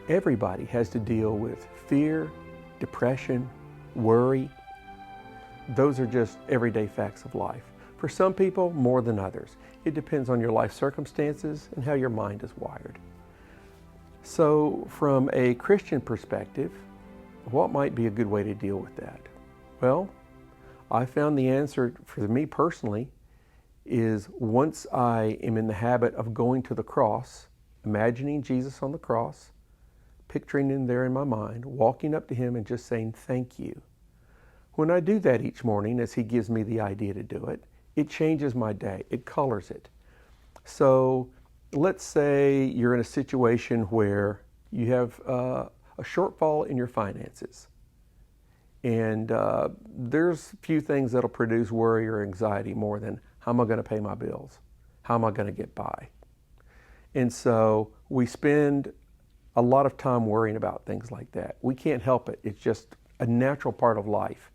Everybody has to deal with fear, depression, worry. Those are just everyday facts of life. For some people, more than others. It depends on your life circumstances and how your mind is wired. So, from a Christian perspective, what might be a good way to deal with that? Well, I found the answer for me personally is once I am in the habit of going to the cross, imagining Jesus on the cross, picturing him there in my mind, walking up to him and just saying thank you. When I do that each morning, as he gives me the idea to do it, it changes my day. It colors it. So let's say you're in a situation where you have a shortfall in your finances. And there's few things that'll produce worry or anxiety more than how am I going to pay my bills? How am I going to get by? And so we spend a lot of time worrying about things like that. We can't help it. It's just a natural part of life.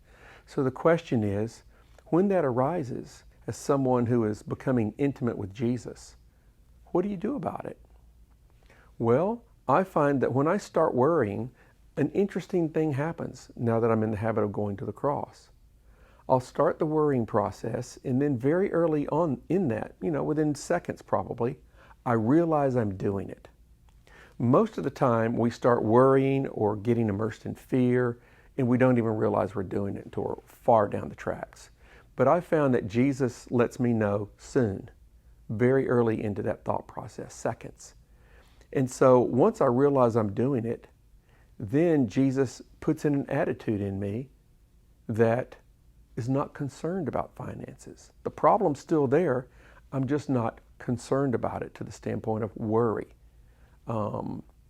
So the question is, when that arises as someone who is becoming intimate with Jesus, what do you do about it? Well, I find that when I start worrying, an interesting thing happens now that I'm in the habit of going to the cross. I'll start the worrying process, and then very early on in that, within seconds probably, I realize I'm doing it. Most of the time, we start worrying or getting immersed in fear, and we don't even realize we're doing it until we're far down the tracks. But I found that Jesus lets me know soon, very early into that thought process, seconds. And so once I realize I'm doing it, then Jesus puts in an attitude in me that is not concerned about finances. The problem's still there. I'm just not concerned about it to the standpoint of worry.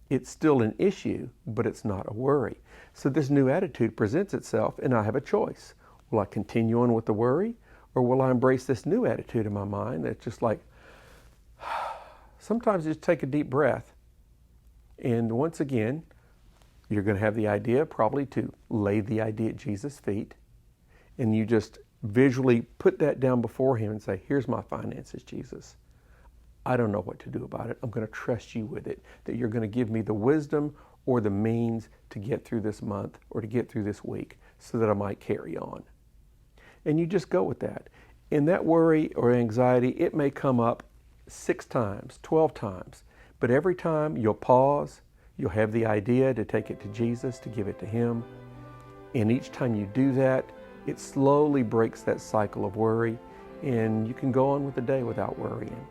It's still an issue, but it's not a worry. So this new attitude presents itself, and I have a choice. Will I continue on with the worry, or will I embrace this new attitude in my mind that's just like, sometimes just take a deep breath. And once again, you're going to have the idea probably to lay the idea at Jesus' feet, and you just visually put that down before him and say, here's my finances, Jesus. I don't know what to do about it. I'm going to trust you with it, that you're going to give me the wisdom or the means to get through this month or to get through this week so that I might carry on. And you just go with that. In that worry or anxiety, it may come up 6 times, 12 times, but every time you'll pause, you'll have the idea to take it to Jesus, to give it to him. And each time you do that, it slowly breaks that cycle of worry, and you can go on with the day without worrying.